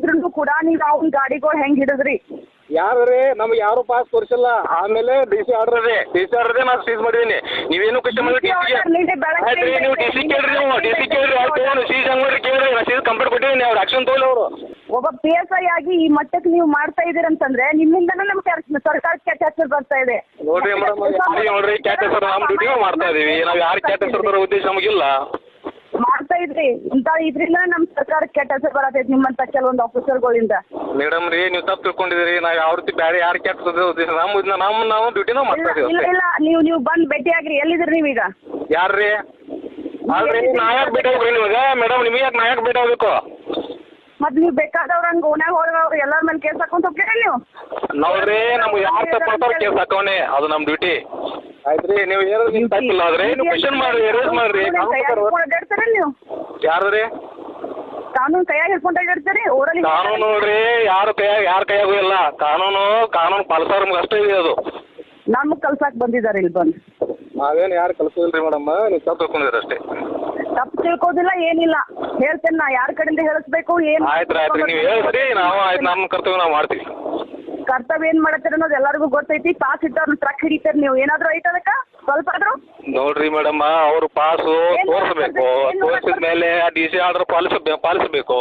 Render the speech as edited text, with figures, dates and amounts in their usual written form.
ಇದ್ರು ಕೂಡ ನೀವು ಅವ್ನ ಗಾಡಿಗಳು ಹೆಂಗ್ ಹಿಡಿದ್ರಿ? ಯಾರ್ರಿ ನಮ್ಗೆ ಯಾರು ಪಾಸ್ ತೋರಿಸಿಲ್ಲ. ಆಮೇಲೆ ಡಿ ಸಿ ಆರ್ಡರ್ ಇದೆ ನಾನು ಸೀಸ್ ಮಾಡಿದೀನಿ. ನೀವೇನು ಕ್ವಶನ್ ಮಾಡಿ ನೀವು ಡಿ ಸಿ ಕೇಳ್ರಿ, ಆಯ್ತು ಸೀಸ್ ಹಂಗ್ ಮಾಡ್ರಿ ಕೇಳ್ರಿ. ನಾ ಸೀಸ್ ಕಂಪ್ಲೇಂಟ್ ಕೊಟ್ಟಿದ್ದೀನಿ, ಅವ್ರು ಆಕ್ಷನ್ ತೋಲ್ ಅವರು. ಒಬ್ಬ PSI ಆಗಿ ಈ ಮಟ್ಟಕ್ಕೆ ನೀವು ಮಾಡ್ತಾ ಇದೀರಂತಂದ್ರೆ ನಿಮ್ಮಿಂದನೇ ನಮ್ಗೆ ಸರ್ಕಾರಕ್ಕೆ ಕೆಟ್ಟ ಹೆಸರು ಬರ್ತಾ ಇದೆ. ನೋಡ್ರಿ ಮೇಡಮ್, ನೋಡ್ರಿ ಕೆಟ್ಟ ಹೆಸರು ನಮ್ಮ ಡ್ಯೂಟಿ ಮಾಡ್ತಾ ಇದೀವಿ ನಾವು. ಯಾರು ಕೆಟ್ಟ ಹೆಸರು ಬರೋ ಉದ್ದೇಶ ನಮಗಿಲ್ಲ. ಮಾಡ್ತಾ ಇದ್ರಿ ಇಂತ ಇದ್ರಿಂದ ನಮ್ ಸರ್ಕಾರಕ್ಕೆ ಕೆಟ್ಟ ಹೆಸರು ಬರತೈತಿ ನಿಮ್ಮಂತ ಕೆಲವೊಂದು ಆಫೀಸರ್ಗಳಿಂದ. ಮೇಡಮ್ ರೀ, ನೀವು ತಪ್ಪು ತಿಳ್ಕೊಂಡಿದ್ದೀರಿ. ನಾವು ಯಾವ ರೀತಿ ಬೇರೆ ಯಾರು ಕೆಟ್ಟ ಉದ್ದೇಶ ನಾವು ಡ್ಯೂಟಿನ ಮಾಡ್ತಾ ಇದೀವಿ. ಇಲ್ಲ ನೀವು ಬಂದ್ ಭೇಟಿ ಆಗ್ರಿ. ಎಲ್ಲಿದ್ರಿ ನೀವೀಗ? ಯಾರ್ರಿ? ಅಲ್ರಿ ನಾಯಕ್ ಭೇಟಿ ಆಗ್ರಿ ನಿಮಗೆ. ಮೇಡಮ್ ನಿಮಗೆ ಯಾಕೆ ನಾಯಕ್ ಭೇಟಿ ಆಗ್ಬೇಕು? ಮತ್ ನೀವು ಬೇಕಾದವ್ರ ಹಂಗ ಓನ್ಯಾಗ ಹೋದವ್ರು ಎಲ್ಲರ ಮೇಲೆ ಕೇಸ್ ಹಾಕೊಂತ ಹೋಗ್ತೀರಿ ನೀವು? ನೋಡ್ರಿ, ನಮ್ಗೆ ಯಾರು ತಪ್ಪಾಡ್ತಾರ ಕೇಸ್ ಹಾಕೋನೆ, ಅದು ನಮ್ ಡ್ಯೂಟಿ. ಆಯ್ತ್ರಿ, ನೀವು ಏನಾದ್ರು ನಿಮ್ ತಪ್ಪಿಲ್ಲ ಆದ್ರೆ ನೀವು ಕ್ವಶನ್ ಮಾಡ್ರಿ, ಎರೇಸ್ ಮಾಡ್ರಿ. ನೀವು ಯಾರ್ರಿ ಕಾನೂನು ಕೈಯಾಗ ಹಿಡ್ಕೊಂಡ್ ಅಡ್ಡಾಡ್ತೀರಿ? ಓರಲಿ ಕಾನೂನು ನೋಡ್ರಿ, ಯಾರ ಕೈಯಾಗೂ ಇಲ್ಲ. ಕಾನೂನು ಪಾಲಿಸೋರ್ ನಮ್ಗೆ ಅಷ್ಟೇ ಇದೆ. ಅದು ನಮ್ಗ್ ಕಲ್ಸಾಕ್ ಬಂದಿದ್ದಾರೆ ಇಲ್ಲಿ ಬಂದು. ನಾವೇನು ಯಾರು ಕಲ್ಸೋದಿಲ್ರಿ ಮೇಡಮ್, ನೀವು ತಪ್ಪು ತಿಳ್ಕೊಂಡಿರಿ ಅಷ್ಟೇ. ತಪ್ಪು ತಿಳ್ಕೋದಿಲ್ಲ ಏನಿಲ್ಲ, ಹೇಳ್ತೇನೆ ನಾ ಯಾರ ಕಡೆಯಿಂದ ಹೇಳಿಸ್ಬೇಕು ಏನು. ಆಯ್ತ್ರಿ ನೀವು ಹೇಳ್ರಿ, ನಾವು ಆಯ್ತು ನಮ್ಮ ಕರ್ತವ್ಯ ನಾವು ಮಾಡ್ತೀವಿ. ಕರ್ತವ್ಯ ಏನ್ ಮಾಡತ್ತೀರ ಅನ್ನೋದು ಎಲ್ಲರಿಗೂ ಗೊತ್ತೈತಿ. ಪಾಸ್ ಇಟ್ಟವ್ರನ್ನ ಟ್ರಕ್ ಹಿಡಿತಾರೆ ನೀವು. ಏನಾದ್ರು ಐತ ಅದಕ್ಕ ಸ್ವಲ್ಪ ಆದ್ರೂ? ನೋಡ್ರಿ ಮೇಡಮ್, ಅವ್ರು ಪಾಸು ತೋರಿಸ್ಬೇಕು. ತೋರಿಸಿದ ಮೇಲೆ ಡಿ ಸಿ ಆರ್ಡರ್ ಪಾಲಿಸಬೇಕು.